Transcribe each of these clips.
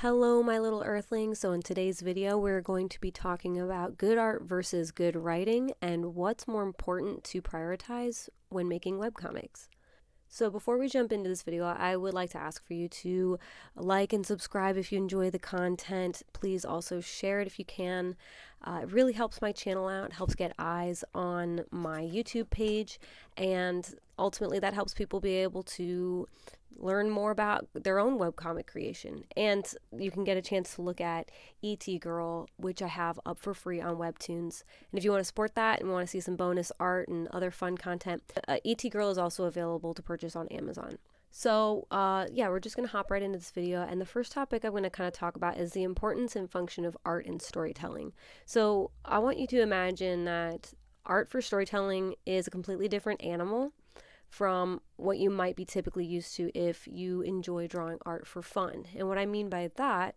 Hello, my little earthlings. So in today's video, we're going to be talking about good art versus good writing and what's more important to prioritize when making webcomics. So before we jump into this video, I would like to ask for you to like and subscribe if you enjoy the content. Please also share it if you can. It really helps my channel out, helps get eyes on my YouTube page, and ultimately that helps people be able to learn more about their own webcomic creation. And you can get a chance to look at E.T. Girl, which I have up for free on Webtoons. And if you want to support that and want to see some bonus art and other fun content, E.T. Girl is also available to purchase on Amazon. So yeah, we're just going to hop right into this video. And the first topic I'm going to kind of talk about is the importance and function of art in storytelling. So I want you to imagine that art for storytelling is a completely different animal from what you might be typically used to if you enjoy drawing art for fun. And what I mean by that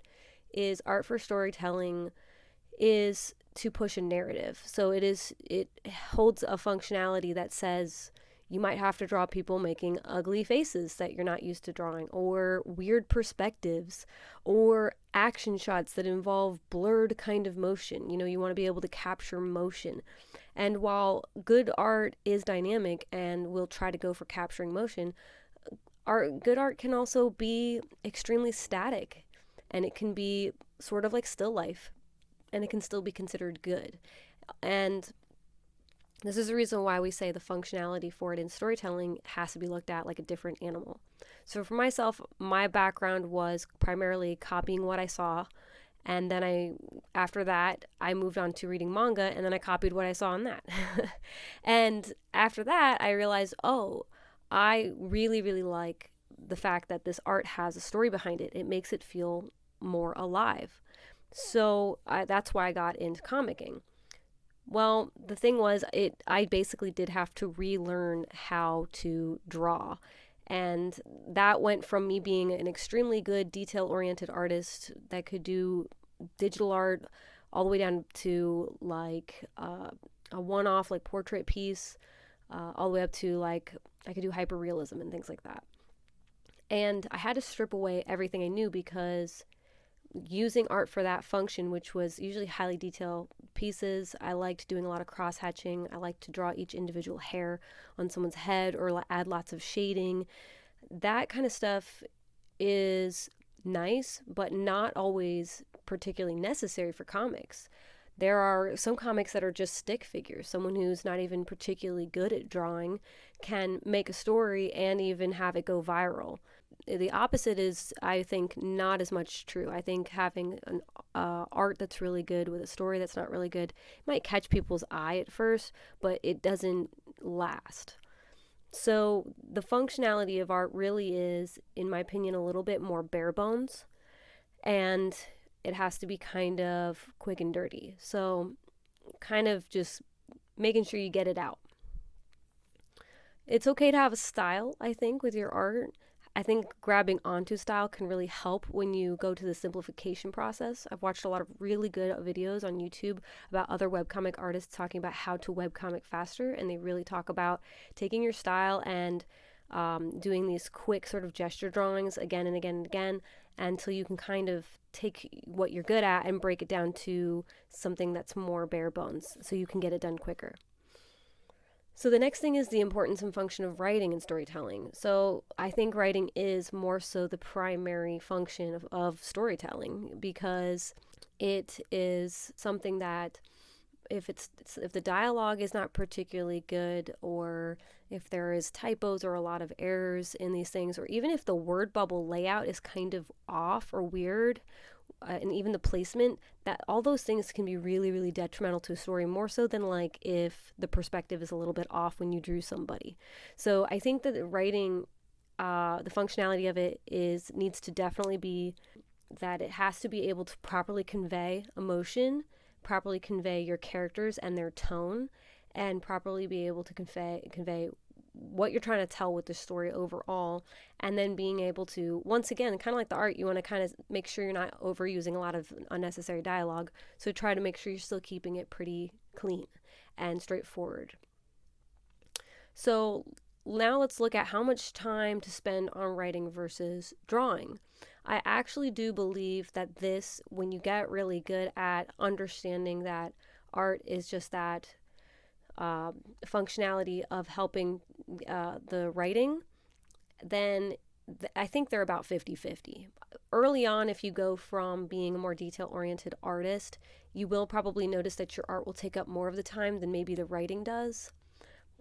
is art for storytelling is to push a narrative. So it holds a functionality that says you might have to draw people making ugly faces that you're not used to drawing, or weird perspectives, or action shots that involve blurred kind of motion. You want to be able to capture motion. And while good art is dynamic and will try to go for capturing motion, good art can also be extremely static, and it can be sort of like still life, and it can still be considered good. And this is the reason why we say the functionality for it in storytelling has to be looked at like a different animal. So for myself, my background was primarily copying what I saw, and then after that, I moved on to reading manga, and then I copied what I saw in that. And after that, I realized, oh, I really, really like the fact that this art has a story behind it. It makes it feel more alive. So that's why I got into comicking. Well, the thing was, I basically did have to relearn how to draw. And that went from me being an extremely good detail-oriented artist that could do digital art all the way down to like a one-off like portrait piece, all the way up to like I could do hyperrealism and things like that. And I had to strip away everything I knew because using art for that function, which was usually highly detailed pieces, I liked doing a lot of cross hatching. I liked to draw each individual hair on someone's head or add lots of shading. That kind of stuff is nice, but not always particularly necessary for comics. There are some comics that are just stick figures. Someone who's not even particularly good at drawing can make a story and even have it go viral. The opposite is, I think, not as much true. I think having an art that's really good with a story that's not really good might catch people's eye at first, but it doesn't last. So the functionality of art really is, in my opinion, a little bit more bare bones, and it has to be kind of quick and dirty. So kind of just making sure you get it out. It's okay to have a style, I think, with your art. I think grabbing onto style can really help when you go to the simplification process. I've watched a lot of really good videos on YouTube about other webcomic artists talking about how to webcomic faster, and they really talk about taking your style and doing these quick sort of gesture drawings again and again and again until you can kind of take what you're good at and break it down to something that's more bare bones so you can get it done quicker. So the next thing is the importance and function of writing and storytelling. So I think writing is more so the primary function of storytelling, because it is something that if the dialogue is not particularly good, or if there is typos or a lot of errors in these things, or even if the word bubble layout is kind of off or weird, and even the placement, that all those things can be really, really detrimental to a story, more so than like if the perspective is a little bit off when you drew somebody. So I think that writing, the functionality of it needs to definitely be that it has to be able to properly convey emotion, properly convey your characters and their tone, and properly be able to convey what you're trying to tell with the story overall, and then being able to, once again, kind of like the art, you want to kind of make sure you're not overusing a lot of unnecessary dialogue, so try to make sure you're still keeping it pretty clean and straightforward. So now let's look at how much time to spend on writing versus drawing. I actually do believe that this, when you get really good at understanding that art is just that functionality of helping the writing, then I think they're about 50-50. Early on, if you go from being a more detail-oriented artist, you will probably notice that your art will take up more of the time than maybe the writing does.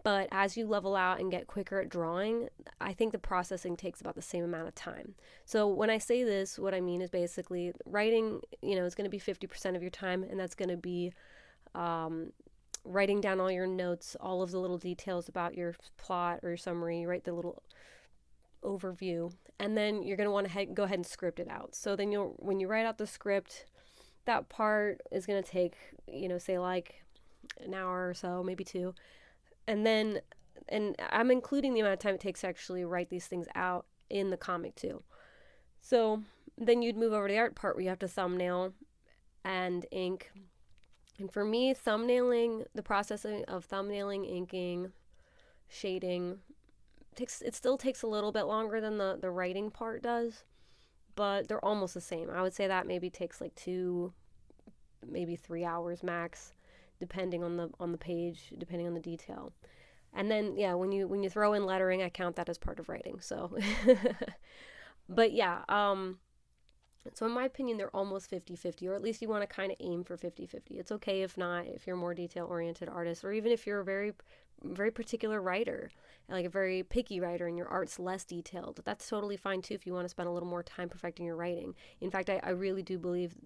But as you level out and get quicker at drawing, I think the processing takes about the same amount of time. So when I say this, what I mean is basically writing, is going to be 50% of your time, and that's going to be writing down all your notes, all of the little details about your plot or your summary, write the little overview, and then you're going to want to go ahead and script it out. So then when you write out the script, that part is going to take, say like an hour or so, maybe 2. And I'm including the amount of time it takes to actually write these things out in the comic too. So then you'd move over to the art part where you have to thumbnail and ink. And for me, the processing of thumbnailing, inking, shading, it still takes a little bit longer than the writing part does, but they're almost the same. I would say that maybe takes like 2, maybe 3 hours max, depending on the page, depending on the detail. And then when you throw in lettering, I count that as part of writing. So but so in my opinion, they're almost 50-50, or at least you want to kind of aim for 50-50. It's okay if not, if you're a more detail-oriented artist, or even if you're a very, very particular writer, like a very picky writer and your art's less detailed. That's totally fine too if you want to spend a little more time perfecting your writing. In fact, I really do believe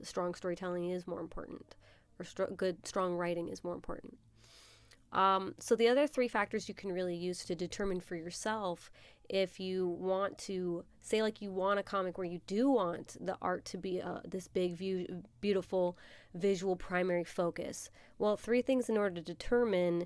strong storytelling is more important, or strong writing is more important. So the other 3 factors you can really use to determine for yourself if you want to, say like you want a comic where you do want the art to be this big, beautiful visual primary focus. Well, 3 things in order to determine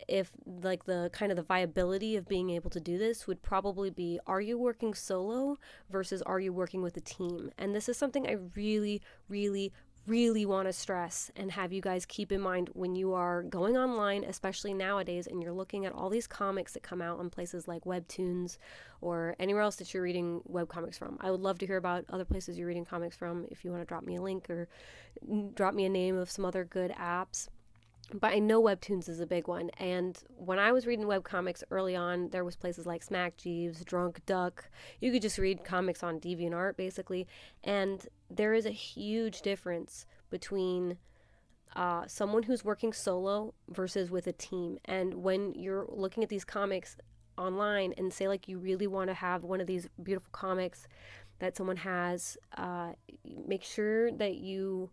if like the kind of the viability of being able to do this would probably be, are you working solo versus are you working with a team? And this is something I really, really, really want to stress and have you guys keep in mind when you are going online, especially nowadays, and you're looking at all these comics that come out on places like Webtoons or anywhere else that you're reading webcomics from. I would love to hear about other places you're reading comics from if you want to drop me a link or drop me a name of some other good apps. But I know Webtoons is a big one, and when I was reading webcomics early on, there was places like Smack Jeeves, Drunk Duck. You could just read comics on DeviantArt, basically, and there is a huge difference between someone who's working solo versus with a team. And when you're looking at these comics online and say like you really want to have one of these beautiful comics that someone has, make sure that you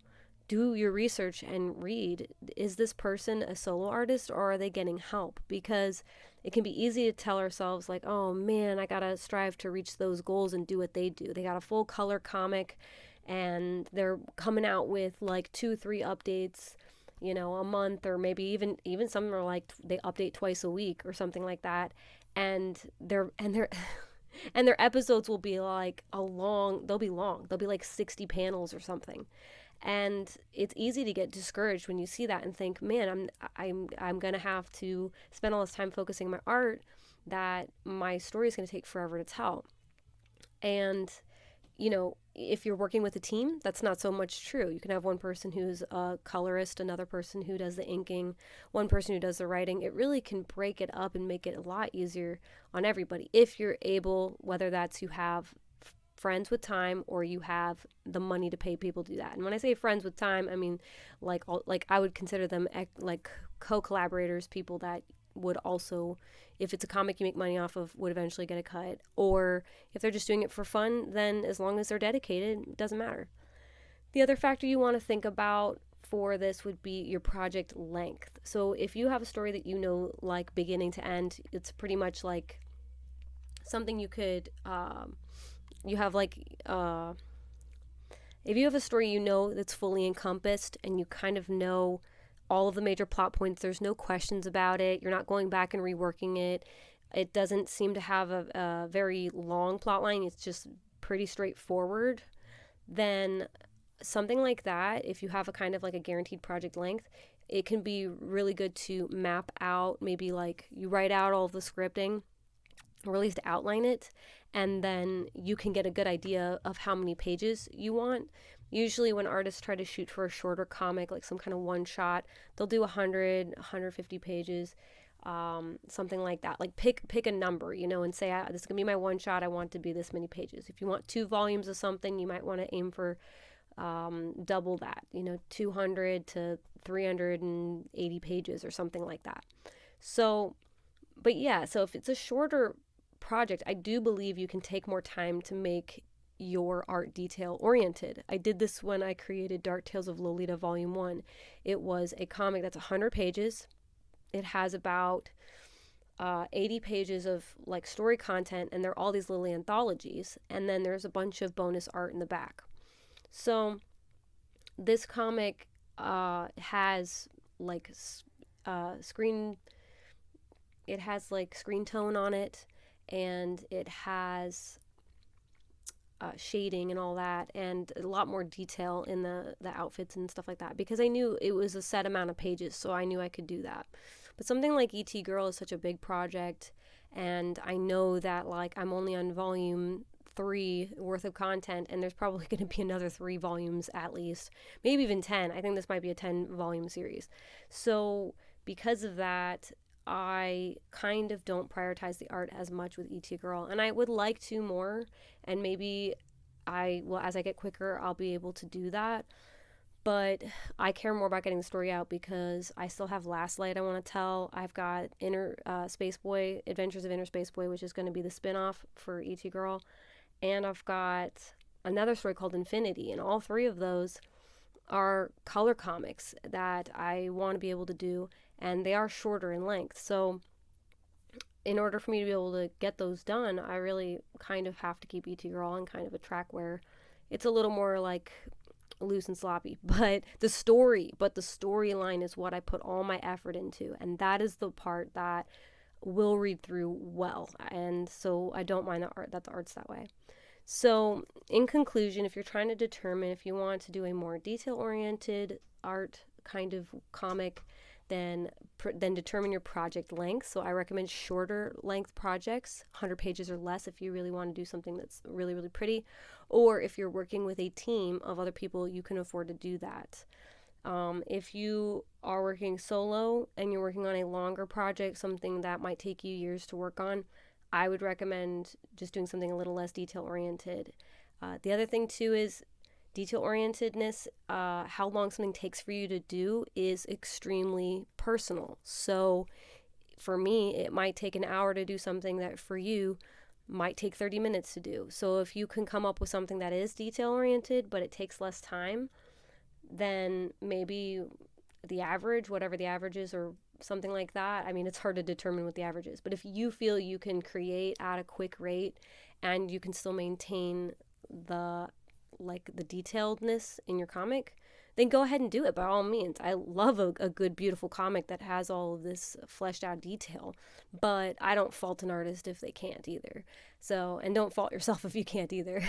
do your research and read, is this person a solo artist or are they getting help? Because it can be easy to tell ourselves like, oh man, I gotta strive to reach those goals and do what they do. They got a full color comic and they're coming out with like 2-3 updates, a month, or maybe even some are like they update twice a week or something like that. And their and their episodes will be like they'll be like 60 panels or something. And it's easy to get discouraged when you see that and think, man, I'm gonna have to spend all this time focusing on my art that my story is gonna take forever to tell. And if you're working with a team, that's not so much true. You can have one person who's a colorist, another person who does the inking, one person who does the writing. It really can break it up and make it a lot easier on everybody if you're able, whether that's you have friends with time or you have the money to pay people to do that. And when I say friends with time, I mean like I would consider them like co-collaborators, people that would also, if it's a comic you make money off of, would eventually get a cut. Or if they're just doing it for fun, then as long as they're dedicated, it doesn't matter. The other factor you want to think about for this would be your project length. So if you have a story that like beginning to end, it's pretty much like something you could you have like if you have a story that's fully encompassed and you kind of know all of the major plot points, there's no questions about it, you're not going back and reworking it, it doesn't seem to have a very long plot line, it's just pretty straightforward, then something like that, if you have a kind of like a guaranteed project length, it can be really good to map out. Maybe like you write out all of the scripting or at least outline it, and then you can get a good idea of how many pages you want. Usually when artists try to shoot for a shorter comic, like some kind of one shot, they'll do 100, 150 pages, something like that. Like pick a number, and say, this is going to be my one shot. I want it to be this many pages. If you want 2 volumes of something, you might want to aim for double that, 200 to 380 pages or something like that. So, but yeah, so if it's a shorter project, I do believe you can take more time to make your art detail oriented. I did this when I created Dark Tales of Lolita Volume 1. It was a comic that's 100 pages. It has about 80 pages of like story content, and they're all these little anthologies, and then there's a bunch of bonus art in the back. So this comic has like screen tone on it, and it has shading and all that, and a lot more detail in the outfits and stuff like that, because I knew it was a set amount of pages, so I knew I could do that. But something like ET Girl is such a big project, and I know that like I'm only on volume 3 worth of content, and there's probably going to be another 3 volumes at least, maybe even 10. I think this might be a 10 volume series. So because of that, I kind of don't prioritize the art as much with ET Girl, and I would like to more, and maybe as I get quicker, I'll be able to do that. But I care more about getting the story out because I still have Last Light I want to tell. I've got Space Boy, Adventures of Inner Space Boy, which is going to be the spin-off for ET Girl, and I've got another story called Infinity, and all 3 of those are color comics that I want to be able to do, and they are shorter in length. So in order for me to be able to get those done, I really kind of have to keep ET Girl on kind of a track where it's a little more like loose and sloppy, but the storyline is what I put all my effort into, and that is the part that will read through well, and so I don't mind that the art's that way. So in conclusion, if you're trying to determine if you want to do a more detail-oriented art kind of comic, then determine your project length. So I recommend shorter length projects, 100 pages or less, if you really want to do something that's really, really pretty. Or if you're working with a team of other people, you can afford to do that. If you are working solo and you're working on a longer project, something that might take you years to work on, I would recommend just doing something a little less detail-oriented. The other thing, too, is detail-orientedness. How long something takes for you to do is extremely personal. So for me, it might take an hour to do something that for you might take 30 minutes to do. So if you can come up with something that is detail-oriented, but it takes less time, then maybe the average, whatever the average is, or something like that. I mean, it's hard to determine what the average is, but if you feel you can create at a quick rate and you can still maintain the detailedness in your comic, then go ahead and do it by all means. I love a good, beautiful comic that has all of this fleshed out detail, but I don't fault an artist if they can't either. So, and don't fault yourself if you can't either.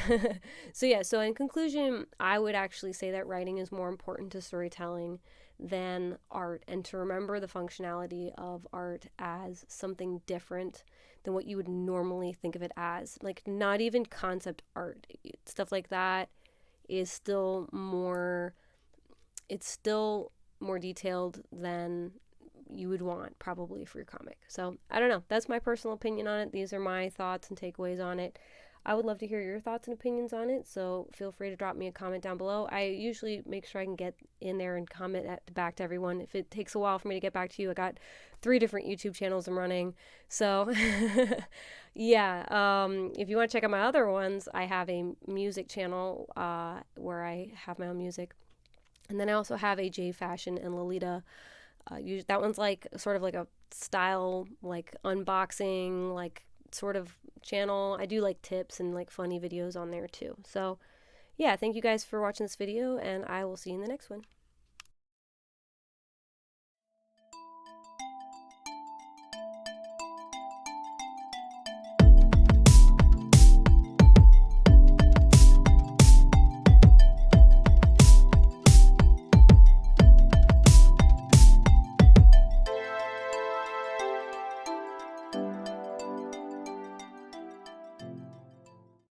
So in conclusion, I would actually say that writing is more important to storytelling than art, and to remember the functionality of art as something different than what you would normally think of it as. Like, not even concept art. Stuff like that is still more detailed than you would want probably for your comic. So I don't know, that's my personal opinion on it. These are my thoughts and takeaways on it. I would love to hear your thoughts and opinions on it, so feel free to drop me a comment down below. I usually make sure I can get in there and comment back to everyone. If it takes a while for me to get back to you, I got 3 different YouTube channels I'm running. So yeah, if you want to check out my other ones, I have a music channel where I have my own music. And then I also have a J Fashion and Lolita. That one's like sort of like a style, like unboxing, like sort of channel. I do like tips and like funny videos on there too. So yeah, thank you guys for watching this video, and I will see you in the next one.